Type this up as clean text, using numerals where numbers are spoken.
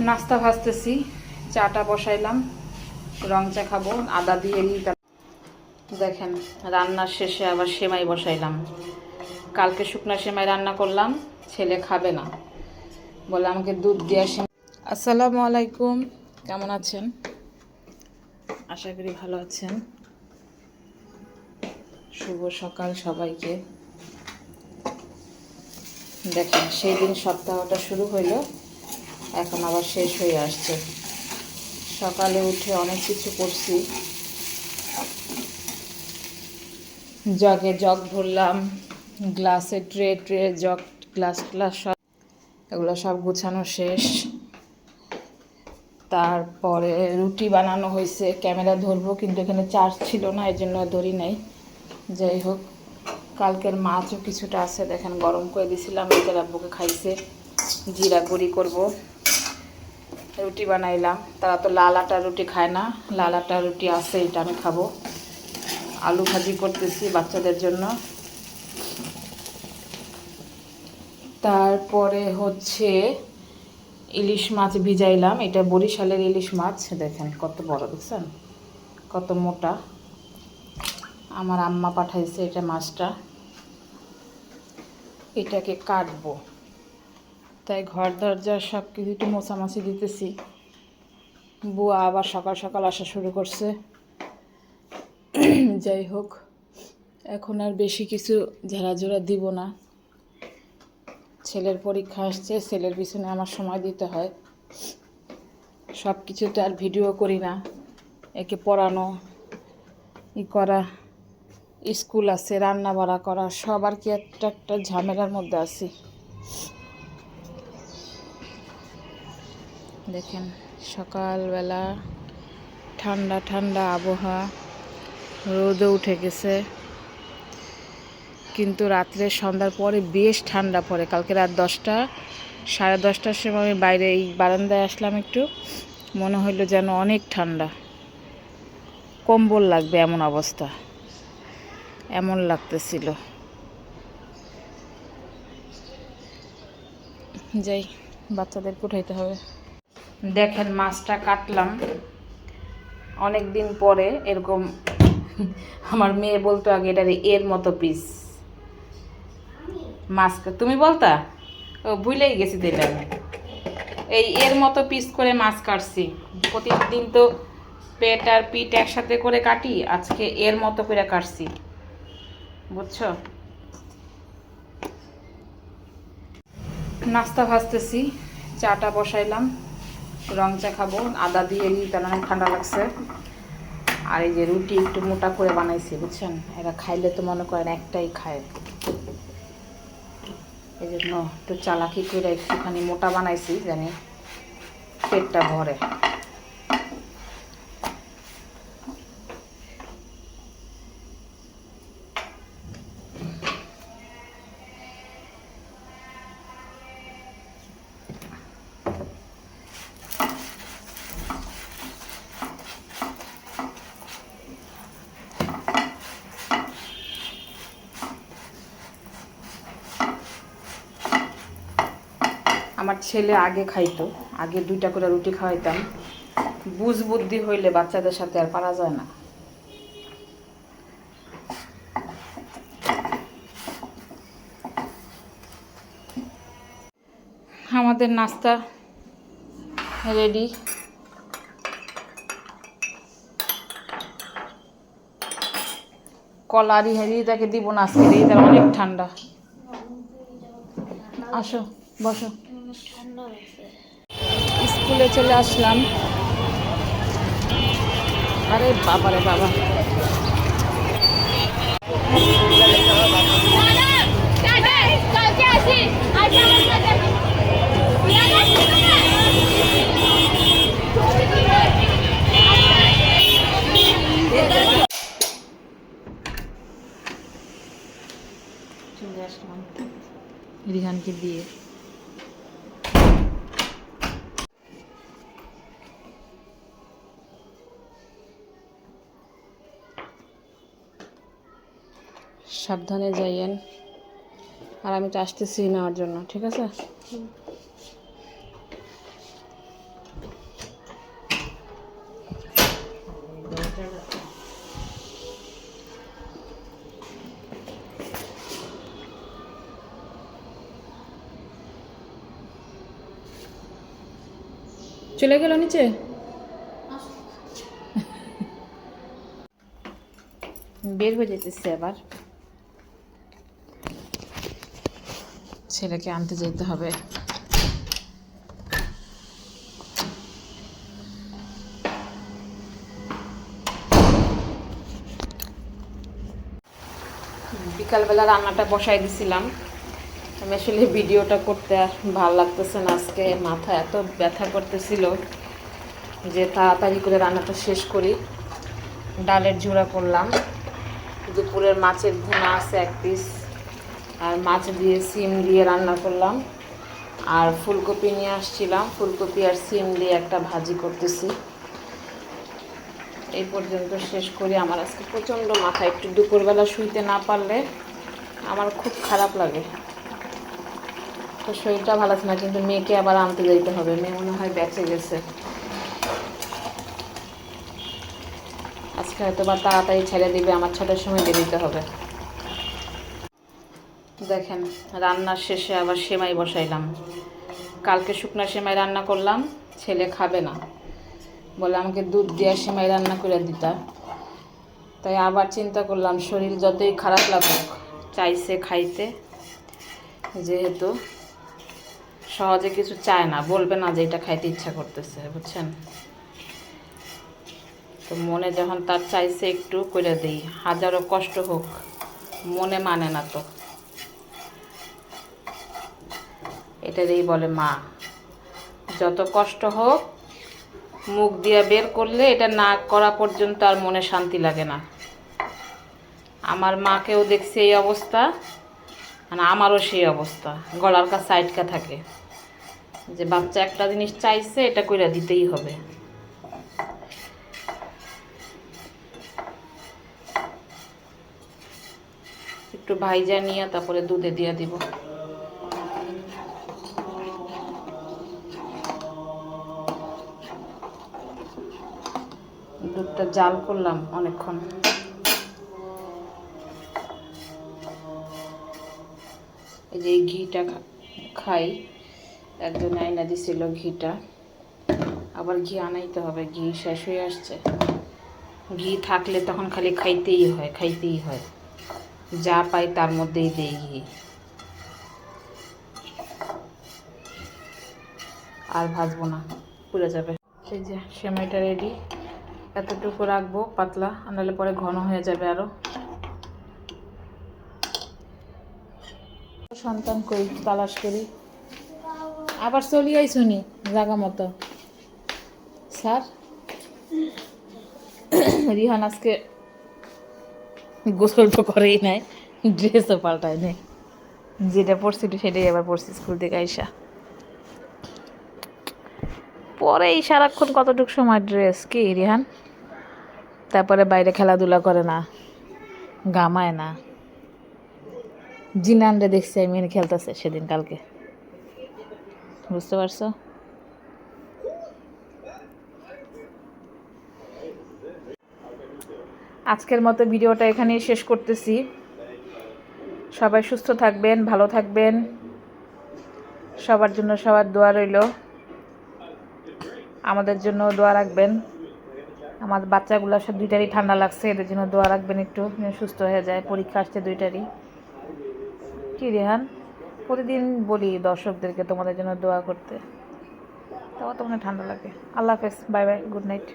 নাস্তা ভাজতেছি, চাটা বসাইলাম, রং চা খাবো আদা দিয়ে। দেখেন রান্নার শেষে আবার সেমাই বসাইলাম। কালকে শুকনা সেমাই রান্না করলাম, ছেলে খাবে না বলে আমাকে দুধ দিয়ে সেমাই। আসসালামু আলাইকুম, কেমন আছেন? আশা করি ভালো আছেন। শুভ সকাল সবাইকে। দেখেন সেই দিন সপ্তাহটা শুরু হইলো, এখন আবার শেষ হয়ে আসছে। সকালে উঠে অনেক কিছু করছি। জগে জগ ভরলাম, গ্লাসে ট্রে জগ গ্লাস সব এগুলো সব গুছানো শেষ। তারপরে রুটি বানানো হয়েছে, ক্যামেরা ধরবো কিন্তু এখানে চার্জ ছিল না, এই জন্য ধরি নাই। যাই হোক, কালকের মাছও কিছুটা আছে, দেখেন গরম করে দিয়েছিলাম, এদের আব্বুকে খাইছে। জিরা গুঁড়ি করবো, রুটি বানাইলাম। তারা তো লাল আটার রুটি খায় না, লাল আটার রুটি আছে, এটা আমি খাবো। আলু ভাজি করতেছি বাচ্চাদের জন্য। তারপরে হচ্ছে ইলিশ মাছ ভিজাইলাম, এটা বরিশালের ইলিশ মাছ। দেখেন কত বড়, দেখছেন কত মোটা। আমার আম্মা পাঠাইছে এটা মাছটা, এটাকে কাটবো। তাই ঘর দরজা সব কিছু একটু মোছামাছি দিতেছি। বুয়া আবার সকাল সকাল আসা শুরু করছে। যাই হোক, এখন আর বেশি কিছু ঝাড়াঝোড়া দিব না। ছেলের পরীক্ষা আসছে, ছেলের পিছনে আমার সময় দিতে হয়। সব কিছুতে আর ভিডিও করি না, একে পড়ানো করা, স্কুল আছে, রান্না বাড়া করা, সব আর কি একটা একটা ঝামেলার মধ্যে আছি। দেখেন সকালবেলা ঠান্ডা ঠান্ডা আবহাওয়া, রোদও উঠে গেছে, কিন্তু রাত্রে সন্ধ্যার পরে বেশ ঠান্ডা পড়ে। কালকে রাত 10টা সাড়ে 10টার সময় আমি বাইরে এই বারান্দায় আসলাম, একটু মনে হইলো যেন অনেক ঠান্ডা, কম্বল লাগবে এমন অবস্থা, এমন লাগতেছিল। যাই, বাচ্চাদের উঠাইতে হবে। দেখেন মাছটা কাটলাম অনেক দিন পরে এরকম। আমার মেয়ে বলতো আগে এটা এর মতো পিস মাছ, তুমি বলতা ও ভুলেই গেছি দিলে। আমি এই এর মতো পিস করে মাছ কাটছি। প্রতিদিন তো পেট আর পিঠ একসাথে করে কাটি, আজকে এর মতো করে কাটছি, বুঝছো? নাস্তা ভাজতেছি, চাটা বসাইলাম, রং চা খাবো আদা দিয়ে, কারণ অনেক ঠান্ডা লাগছে। আর এই যে রুটি একটু মোটা করে বানাইছি, বুঝছেন? এরা খাইলে তো মনে করেন একটাই খায়, এই জন্য একটু চালাকি করে একটুখানি মোটা বানাইছি, জানি পেটটা ভরে। আমার ছেলে আগে খাইতো, আগে 2টা করে রুটি খাওয়াইতাম। বুঝ বুদ্ধি হইলে বাচ্চাদের সাথে আর পারা যায় না। আমাদের নাস্তা রেডি। কলারি তাকে দিব না আজকে, রিতার অনেক ঠান্ডা। আসো বসো। স্কুলে চলে আসলাম। আরে বাবারে বাবা, চলে আসলাম রিহানকে দিয়ে। সাবধানে যাইয়েন, আর আমি তো আসতেছি নেওয়ার জন্য, ঠিক আছে? চলে গেল নিচে। বের হয়ে যেতেছে আবার, ছেলেকে আনতে যেতে হবে। বিকালবেলা রান্নাটা বসাই দিছিলাম। আমি আসলে ভিডিওটা করতে আর ভালো লাগতেছে না, আজকে মাথা এত ব্যথা করতেছিল যে তাড়াতাড়ি করে রান্নাটা শেষ করি। ডালের ঝোড়া করলাম, দুপুরের মাছের ভুনা আছে 1 পিস, আর মাছ দিয়ে সিম দিয়ে রান্না করলাম। আর ফুলকপি নিয়ে আসছিলাম, ফুলকপি আর সিম দিয়ে একটা ভাজি করতেছি। এই পর্যন্ত শেষ করি। আমার আজকে প্রচণ্ড মাথা, একটু দুপুরবেলা শুইতে না পারলে আমার খুব খারাপ লাগে। তো শরীরটা ভালো আছে না, কিন্তু মেয়েকে আবার আনতে যেতে হবে। মেয়ে মনে হয় বেঁচে গেছে, আজকে হয়তো বা তাড়াতাড়ি ছেড়ে দিবে, আমার 6টার সময় বেরোতে হবে। দেখেন রান্নার শেষে আবার সেমাই বসাইলাম। কালকে শুকনো সেমাই রান্না করলাম, ছেলে খাবে না বলে আমাকে দুধ দিয়ে সেমাই রান্না করে দিতা। তাই আবার চিন্তা করলাম, শরীর যতই খারাপ লাগুক চাইছে খাইতে, যেহেতু সহজে কিছু চায় না, বলবে না যে এটা খাইতে ইচ্ছা করতেছে, বুঝছেন। তো মনে যখন তার চাইছে একটু করে দিই, হাজারো কষ্ট হোক, মনে মানে না তো। এটারই বলে মা, যত কষ্ট হোক মুখ দিয়ে বের করলে এটা না করা পর্যন্ত আর মনে শান্তি লাগে না। আমার মাকেও দেখছি এই অবস্থা, মানে আমারও সেই অবস্থা, গলার কাছে আটকা থাকে যে বাচ্চা একটা জিনিস চাইছে, এটা কইরা দিতেই হবে। একটু ভাইজা নিয়ে তারপরে দুধে দিয়ে দিব। দুধটা জাল করলাম অনেকক্ষণ। এই যে ঘিটা খাই, একজন আইনা দিছিল ঘিটা, আবার ঘি আনাইতে হবে, ঘি শেষ হয়ে আসছে। ঘি থাকলে তখন খালি খাইতেই হয়, খাইতেই হয়, যা পাই তার মধ্যেই দেই ঘি। আর ভাজবো না, পুড়ে যাবে। এই যে সেমাইটা রেডি, এতটুকু রাখবো পাতলা, আনালে পরে ঘন হয়ে যাবে আরো। সন্তান কই তালাশ করি, আবার চলি আইসুনি জাগা মতো। স্যার রিহান আজকে গোসল তো করেই নাই, ড্রেসও পাল্টায় নেই, যেটা পরছিল সেটাই আবার পরছি স্কুল থেকে আইসা। পরে এই সারাক্ষণ কতটুকু সময় ড্রেস কি রিহান, তারপরে বাইরে খেলাধুলা করে না, গামায় না। জিনানরে দেখছি আমি খেলতেছে সেদিন কালকে, বুঝতে পারছো। আজকের মতো ভিডিওটা এখানেই শেষ করতেছি। সবাই সুস্থ থাকবেন, ভালো থাকবেন, সবার জন্য সবার দোয়া রইল। আমাদের জন্য দোয়া রাখবেন। আমার বাচ্চাগুলো সব 2টারই ঠান্ডা লাগছে, এদের জন্য দোয়া রাখবেন একটু, সুস্থ হয়ে যায়। পরীক্ষা আসছে 2টারই। কি রেহান, প্রতিদিন বলি দর্শকদেরকে তোমাদের জন্য দোয়া করতে, তাও তোমার ঠান্ডা লাগে। আল্লাহ হাফেজ, বাই বাই, গুড নাইট।